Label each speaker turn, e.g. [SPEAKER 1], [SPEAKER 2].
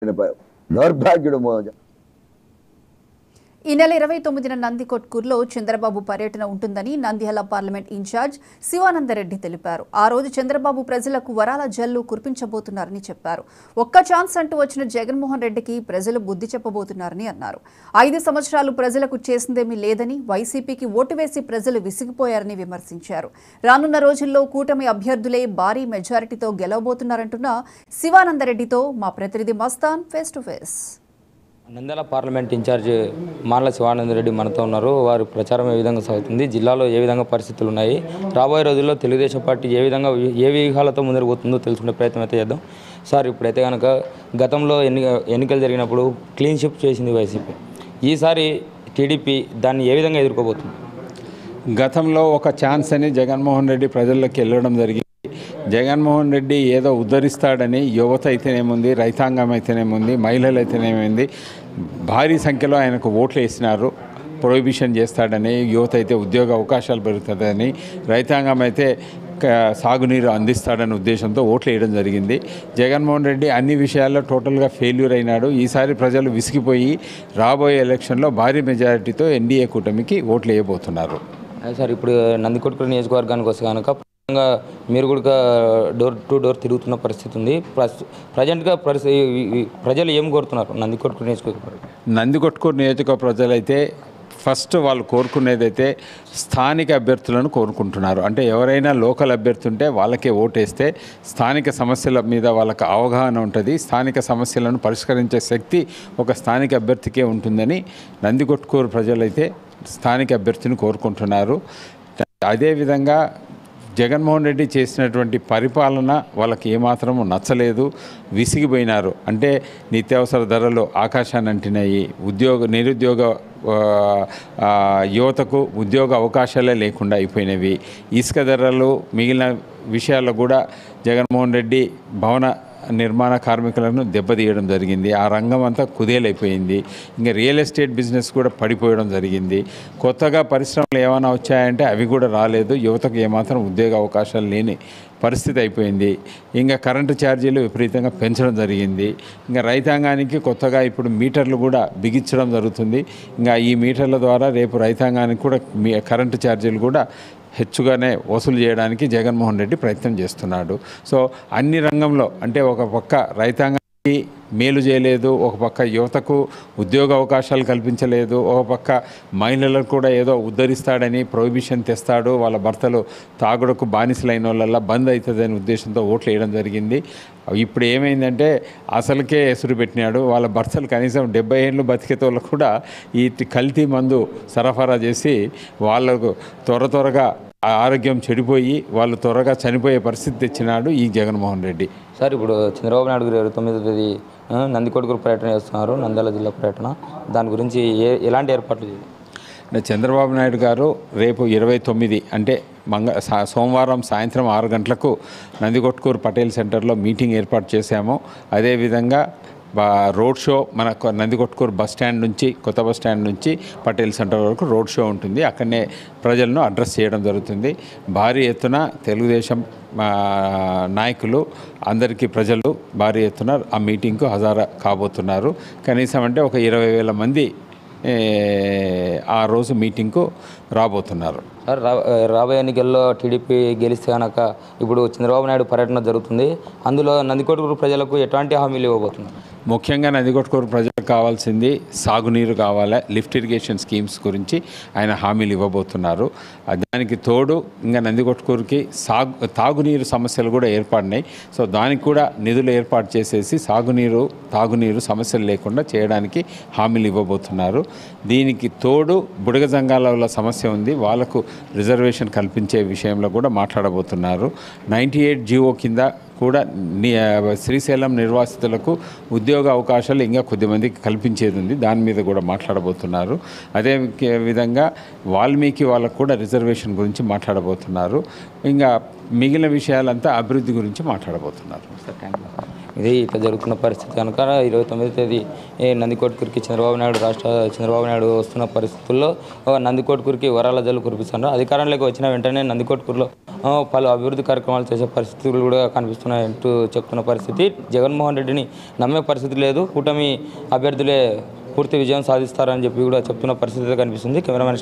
[SPEAKER 1] దౌర్భాగ్యుడు.
[SPEAKER 2] ఈ నెల 29న నందికొట్కూరులో చంద్రబాబు పర్యటన ఉంటుందని నంద్యాల పార్లమెంట్ ఇన్ఛార్జ్ శివానందరెడ్డి తెలిపారు. ఆ రోజు చంద్రబాబు ప్రజలకు వరాల జల్లు కురిపించబోతున్నారని చెప్పారు. ఒక్క ఛాన్స్ అంటూ వచ్చిన జగన్మోహన్ రెడ్డికి ప్రజలు బుద్ధి చెప్పబోతున్నారని అన్నారు. 5 సంవత్సరాలు ప్రజలకు చేసిందేమీ లేదని, వైసీపీకి ఓటు వేసి ప్రజలు విసిగిపోయారని విమర్శించారు. రానున్న రోజుల్లో కూటమి అభ్యర్థులే భారీ మెజారిటీతో గెలవబోతున్నారంటున్న శివానందరెడ్డితో మా ప్రతినిధి Mastan face to face.
[SPEAKER 3] Nandyal parliament incharge మానల శివానందరెడ్డి మనతో ఉన్నారు. వారి ప్రచారం ఏ విధంగా సాగుతుంది, జిల్లాలో ఏ విధంగా పరిస్థితులు ఉన్నాయి, రాబోయే రోజుల్లో తెలుగుదేశం పార్టీ ఏ విధంగా ఏ వ్యూహాలతో ముందుకు పోతుందో తెలుసుకునే ప్రయత్నం అయితే చేద్దాం. సార్, ఇప్పుడైతే కనుక గతంలో ఎన్నికలు జరిగినప్పుడు క్లీన్ షిప్ చేసింది వైసీపీ. ఈసారి టీడీపీ దాన్ని ఏ విధంగా ఎదుర్కోబోతుంది?
[SPEAKER 4] గతంలో ఒక ఛాన్స్ అని జగన్మోహన్ రెడ్డి ప్రజల్లోకి వెళ్ళడం జరిగింది. జగన్మోహన్ రెడ్డి ఏదో ఉద్ధరిస్తాడని యువత అయితేనేముంది, రైతాంగం అయితేనేముంది, మహిళలు అయితేనేముంది భారీ సంఖ్యలో ఆయనకు ఓట్లు వేసినారు. ప్రొహిబిషన్ చేస్తాడని, యువత అయితే ఉద్యోగ అవకాశాలు పెరుగుతుందని, రైతాంగం అయితే సాగునీరు అందిస్తాడనే ఉద్దేశంతో ఓట్లు వేయడం జరిగింది. జగన్మోహన్ రెడ్డి అన్ని విషయాల్లో టోటల్గా ఫెయిల్యూర్ అయినాడు. ఈసారి ప్రజలు విసిగిపోయి రాబోయే ఎలక్షన్లో భారీ మెజారిటీతో ఎన్డీఏ కూటమికి ఓట్లు వేయబోతున్నారు.
[SPEAKER 3] సార్, ఇప్పుడు నందికొట్కూరు నియోజకవర్గానికి వస్తే కనుక మీరు కూడా డోర్ టు డోర్ తిరుగుతున్న పరిస్థితి ఉంది. ప్రజెంట్గా ప్రజలు ఏం కోరుతున్నారు నందికొట్కూరు నియోజకవర్గం?
[SPEAKER 4] నందికొట్కూరు నియోజకవర్గ ప్రజలైతే ఫస్ట్ వాళ్ళు కోరుకునేదైతే స్థానిక అభ్యర్థులను కోరుకుంటున్నారు. అంటే ఎవరైనా లోకల్ అభ్యర్థి ఉంటే వాళ్ళకే ఓటేస్తే స్థానిక సమస్యల మీద వాళ్ళకి అవగాహన ఉంటుంది. స్థానిక సమస్యలను పరిష్కరించే శక్తి ఒక స్థానిక అభ్యర్థికే ఉంటుందని నందికొట్కూరు ప్రజలైతే స్థానిక అభ్యర్థిని కోరుకుంటున్నారు. అదేవిధంగా జగన్మోహన్ రెడ్డి చేసినటువంటి పరిపాలన వాళ్ళకి ఏమాత్రము నచ్చలేదు, విసిగిపోయినారు. అంటే నిత్యావసర ధరలు ఆకాశాన్ని అంటినాయి, నిరుద్యోగ యువతకు ఉద్యోగ అవకాశాలే లేకుండా అయిపోయినవి, ఇసుక ధరలు మిగిలిన విషయాల్లో కూడా జగన్మోహన్ రెడ్డి భవన నిర్మాణ కార్మికులను దెబ్బతీయడం జరిగింది. ఆ రంగం అంతా కుదేలైపోయింది. ఇంకా రియల్ ఎస్టేట్ బిజినెస్ కూడా పడిపోయడం జరిగింది. కొత్తగా పరిశ్రమలు ఏమైనా వచ్చాయంటే అవి కూడా రాలేదు. యువతకు ఏమాత్రం ఉద్యోగ అవకాశాలు లేని పరిస్థితి అయిపోయింది. ఇంకా కరెంటు ఛార్జీలు విపరీతంగా పెంచడం జరిగింది. ఇంకా రైతాంగానికి కొత్తగా ఇప్పుడు మీటర్లు కూడా బిగించడం జరుగుతుంది. ఇంకా ఈ మీటర్ల ద్వారా రేపు రైతాంగానికి కూడా కరెంటు ఛార్జీలు కూడా హెచ్చుగానే వసూలు చేయడానికి జగన్మోహన్ రెడ్డి ప్రయత్నం చేస్తున్నాడు. సో అన్ని రంగంలో అంటే ఒక పక్క రైతాంగానికి మేలు చేయలేదు, ఒక పక్క యువతకు ఉద్యోగ అవకాశాలు కల్పించలేదు, ఒక పక్క మహిళలకు కూడా ఏదో ఉద్ధరిస్తాడని ప్రొహిబిషన్ తెస్తాడు, వాళ్ళ భర్తలు తాగుడుకు బానిసలైన వాళ్ళ బంద్ అవుతుందనే ఉద్దేశంతో ఓట్లు వేయడం జరిగింది. ఇప్పుడు ఏమైందంటే అసలుకే ఎసురు పెట్టినాడు. వాళ్ళ భర్తలు కనీసం 70 ఏళ్ళు బతికేతోళ్ళు కూడా ఈ కల్తీ మందు సరఫరా చేసి వాళ్ళకు త్వరగా ఆరోగ్యం చెడిపోయి వాళ్ళు త్వరగా చనిపోయే పరిస్థితి తెచ్చినాడు ఈ జగన్మోహన్ రెడ్డి.
[SPEAKER 3] సార్, ఇప్పుడు చంద్రబాబు నాయుడు గారు 29వ తేదీ నందికొట్కూరు పర్యటన చేస్తున్నారు, నంద్యాల జిల్లా పర్యటన. దాని గురించి ఎలాంటి ఏర్పాట్లు చేయాలి?
[SPEAKER 4] చంద్రబాబు నాయుడు గారు రేపు 29 అంటే సోమవారం సాయంత్రం 6 గంటలకు నందికొట్కూరు పటేల్ సెంటర్లో మీటింగ్ ఏర్పాటు చేశాము. అదేవిధంగా రోడ్ షో మన నందికొట్కూరు బస్ స్టాండ్ నుంచి, కొత్త బస్ స్టాండ్ నుంచి పటేల్ సెంటర్ వరకు రోడ్ షో ఉంటుంది. అక్కడనే ప్రజలను అడ్రస్ చేయడం జరుగుతుంది. భారీ ఎత్తున తెలుగుదేశం నాయకులు అందరికీ ప్రజలు భారీ ఎత్తున ఆ మీటింగ్కు హాజరు కాబోతున్నారు. కనీసం అంటే ఒక 20,000 మంది ఆ రోజు మీటింగ్కు రాబోతున్నారు.
[SPEAKER 3] సార్, రాబోయే ఎన్నికల్లో టీడీపీ గెలిస్తే కనుక ఇప్పుడు చంద్రబాబు నాయుడు పర్యటన జరుగుతుంది. అందులో నందికొట్కూరు ప్రజలకు ఎటువంటి హామీలు ఇవ్వబోతున్నారు?
[SPEAKER 4] ముఖ్యంగా నందికొట్కూరు ప్రజలకు కావాల్సింది సాగునీరు కావాలి. లిఫ్ట్ ఇరిగేషన్ స్కీమ్స్ గురించి ఆయన హామీలు ఇవ్వబోతున్నారు. దానికి తోడు ఇంకా నందికొట్కూరుకి తాగునీరు సమస్యలు కూడా ఏర్పడినాయి. సో దానికి కూడా నిధులు ఏర్పాటు చేసేసి తాగునీరు సమస్యలు లేకుండా చేయడానికి హామీలు ఇవ్వబోతున్నారు. దీనికి తోడు బుడగ జంగాల సమస్య ఉంది, వాళ్ళకు రిజర్వేషన్ కల్పించే విషయంలో కూడా మాట్లాడబోతున్నారు. 98 జీవో కింద కూడా శ్రీశైలం నిర్వాసితులకు ఉద్యోగ అవకాశాలు ఇంకా కొద్దిమందికి కల్పించేది ఉంది, దాని మీద కూడా మాట్లాడబోతున్నారు. అదే విధంగా వాల్మీకి వాళ్ళకు కూడా రిజర్వేషన్ గురించి మాట్లాడబోతున్నారు. ఇంకా మిగిలిన విషయాలంతా అభివృద్ధి గురించి మాట్లాడబోతున్నారు.
[SPEAKER 3] ఇది ఇట్లా జరుగుతున్న పరిస్థితి కనుక 29వ తేదీ నందికొట్కూరుకి చంద్రబాబు నాయుడు వస్తున్న పరిస్థితుల్లో నందికొట్కూరుకి వరాల జల్లు కురిపిస్తున్నారు. అధికారంలోకి వచ్చిన వెంటనే నందికొట్కూరులో పలు అభివృద్ధి కార్యక్రమాలు చేసే పరిస్థితులు కూడా కనిపిస్తున్నాయంటూ చెప్తున్న పరిస్థితి. జగన్మోహన్ రెడ్డిని నమ్మే పరిస్థితి లేదు. కూటమి అభ్యర్థులే పూర్తి విజయం సాధిస్తారని చెప్పి కూడా చెప్తున్న పరిస్థితి కనిపిస్తుంది. కెమెరామెన్